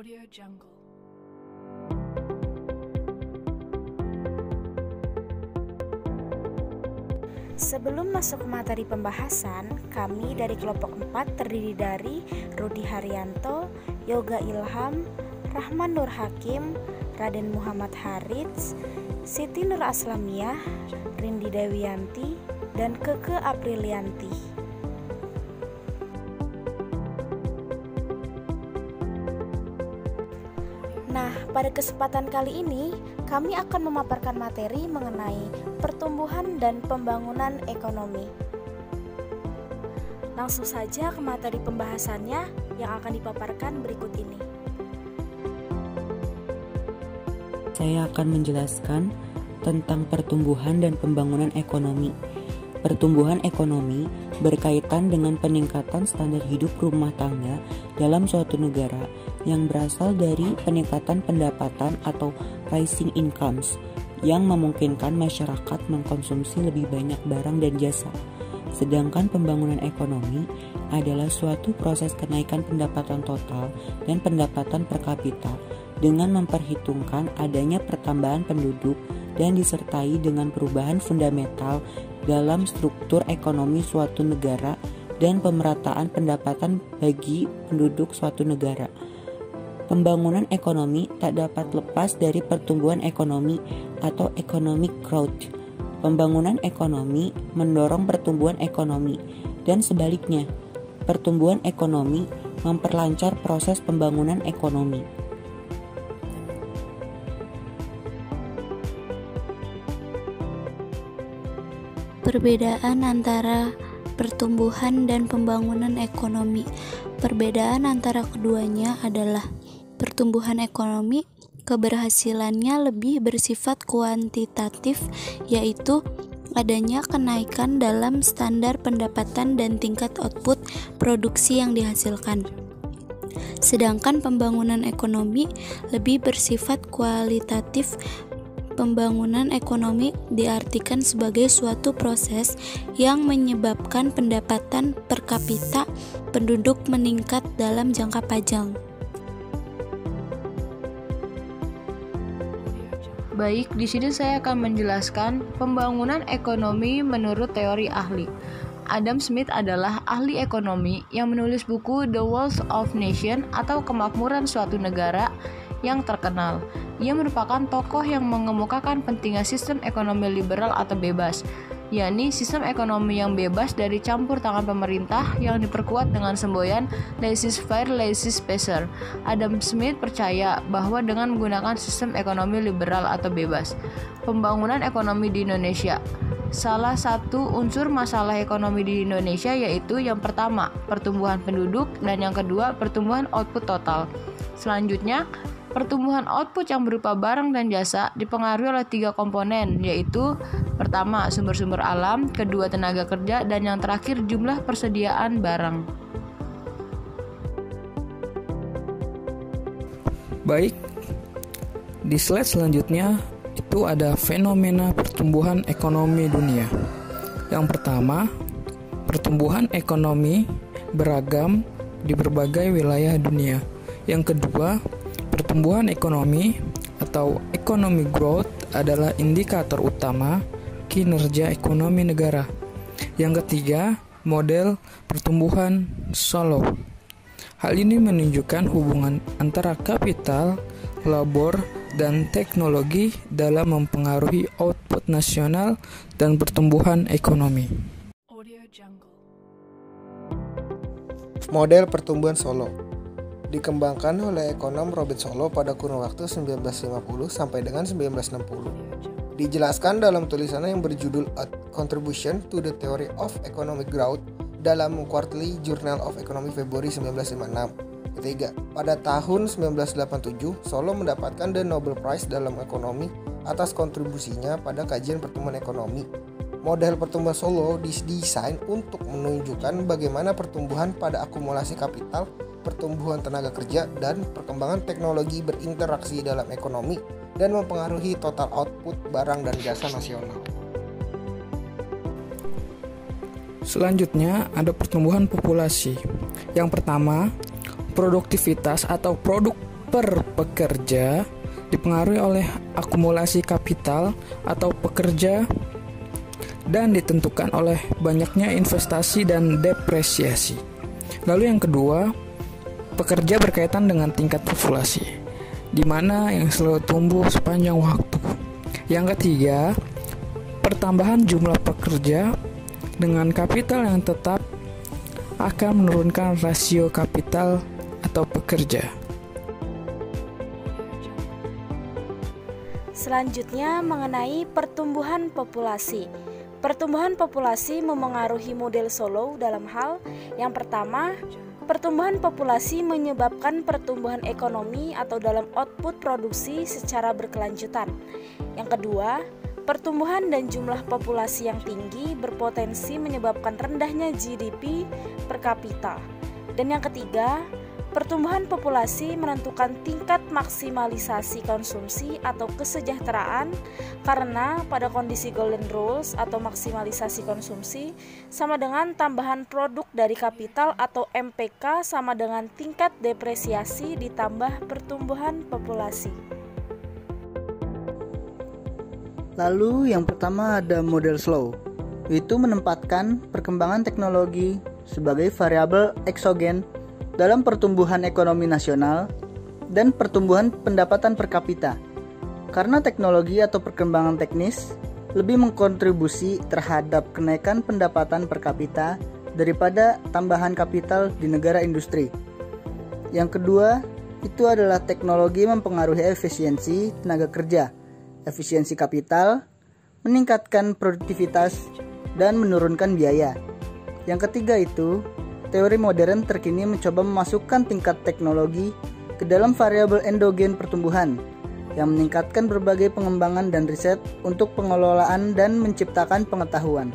Audio Jungle. Sebelum masuk ke materi pembahasan, kami dari kelompok 4 terdiri dari Rudi Haryanto, Yoga Ilham, Rahman Nur Hakim, Raden Muhammad Harits, Siti Nur Aslamiah, Rindi Dewiyanti, dan Keke Aprilianti. Nah, pada kesempatan kali ini, kami akan memaparkan materi mengenai pertumbuhan dan pembangunan ekonomi. Langsung saja ke materi pembahasannya yang akan dipaparkan berikut ini. Saya akan menjelaskan tentang pertumbuhan dan pembangunan ekonomi. Pertumbuhan ekonomi berkaitan dengan peningkatan standar hidup rumah tangga dalam suatu negara yang berasal dari peningkatan pendapatan atau rising incomes yang memungkinkan masyarakat mengkonsumsi lebih banyak barang dan jasa. Sedangkan pembangunan ekonomi adalah suatu proses kenaikan pendapatan total dan pendapatan per kapita dengan memperhitungkan adanya pertambahan penduduk dan disertai dengan perubahan fundamental dalam struktur ekonomi suatu negara dan pemerataan pendapatan bagi penduduk suatu negara. Pembangunan ekonomi tak dapat lepas dari pertumbuhan ekonomi atau economic growth. Pembangunan ekonomi mendorong pertumbuhan ekonomi dan sebaliknya, pertumbuhan ekonomi memperlancar proses pembangunan ekonomi. Perbedaan antara pertumbuhan dan pembangunan ekonomi. Perbedaan antara keduanya adalah pertumbuhan ekonomi keberhasilannya lebih bersifat kuantitatif, yaitu adanya kenaikan dalam standar pendapatan dan tingkat output produksi yang dihasilkan. Sedangkan pembangunan ekonomi lebih bersifat kualitatif. Pembangunan ekonomi diartikan sebagai suatu proses yang menyebabkan pendapatan per kapita penduduk meningkat dalam jangka panjang. Baik, di sini saya akan menjelaskan pembangunan ekonomi menurut teori ahli. Adam Smith adalah ahli ekonomi yang menulis buku The Wealth of Nations atau Kemakmuran Suatu Negara yang terkenal. Ia merupakan tokoh yang mengemukakan pentingnya sistem ekonomi liberal atau bebas, yakni sistem ekonomi yang bebas dari campur tangan pemerintah yang diperkuat dengan semboyan laissez-faire, laissez-passer. Adam Smith percaya bahwa dengan menggunakan sistem ekonomi liberal atau bebas, pembangunan ekonomi di Indonesia. Salah satu unsur masalah ekonomi di Indonesia yaitu yang pertama, pertumbuhan penduduk, dan yang kedua, pertumbuhan output total. Selanjutnya, pertumbuhan output yang berupa barang dan jasa dipengaruhi oleh 3 komponen, yaitu pertama, sumber-sumber alam, kedua, tenaga kerja, dan yang terakhir, jumlah persediaan barang. Baik, di slide selanjutnya itu ada fenomena pertumbuhan ekonomi dunia. Yang pertama, pertumbuhan ekonomi beragam di berbagai wilayah dunia. Yang kedua, pertumbuhan ekonomi atau economic growth adalah indikator utama kinerja ekonomi negara. Yang ketiga, model pertumbuhan Solow. Hal ini menunjukkan hubungan antara kapital, labor, dan teknologi dalam mempengaruhi output nasional dan pertumbuhan ekonomi. Audio Jungle. Model pertumbuhan Solow dikembangkan oleh ekonom Robert Solow pada kurun waktu 1950 sampai dengan 1960. Dijelaskan dalam tulisannya yang berjudul A Contribution to the Theory of Economic Growth dalam Quarterly Journal of Economy Februari 1956. Ketiga, pada tahun 1987, Solow mendapatkan The Nobel Prize dalam ekonomi atas kontribusinya pada kajian pertumbuhan ekonomi. Model pertumbuhan Solow didesain untuk menunjukkan bagaimana pertumbuhan pada akumulasi kapital, pertumbuhan tenaga kerja, dan perkembangan teknologi berinteraksi dalam ekonomi dan mempengaruhi total output barang dan jasa nasional. Selanjutnya ada pertumbuhan populasi. Yang pertama, produktivitas atau produk per pekerja dipengaruhi oleh akumulasi kapital atau pekerja dan ditentukan oleh banyaknya investasi dan depresiasi. Lalu yang kedua, pekerja berkaitan dengan tingkat populasi, di mana yang selalu tumbuh sepanjang waktu. Yang ketiga, pertambahan jumlah pekerja dengan kapital yang tetap akan menurunkan rasio kapital atau pekerja. Selanjutnya mengenai pertumbuhan populasi. Pertumbuhan populasi memengaruhi model Solow dalam hal yang pertama, pertumbuhan populasi menyebabkan pertumbuhan ekonomi atau dalam output produksi secara berkelanjutan. Yang kedua, pertumbuhan dan jumlah populasi yang tinggi berpotensi menyebabkan rendahnya GDP per kapita. Dan yang ketiga, pertumbuhan populasi menentukan tingkat maksimalisasi konsumsi atau kesejahteraan karena pada kondisi golden rules atau maksimalisasi konsumsi sama dengan tambahan produk dari kapital atau MPK sama dengan tingkat depresiasi ditambah pertumbuhan populasi. Lalu yang pertama ada model Solow, yaitu menempatkan perkembangan teknologi sebagai variabel eksogen dalam pertumbuhan ekonomi nasional dan pertumbuhan pendapatan per kapita. Karena teknologi atau perkembangan teknis lebih mengkontribusi terhadap kenaikan pendapatan per kapita daripada tambahan kapital di negara industri. Yang kedua, itu adalah teknologi mempengaruhi efisiensi tenaga kerja, efisiensi kapital, meningkatkan produktivitas, dan menurunkan biaya. Yang ketiga itu, teori modern terkini mencoba memasukkan tingkat teknologi ke dalam variabel endogen pertumbuhan yang meningkatkan berbagai pengembangan dan riset untuk pengelolaan dan menciptakan pengetahuan.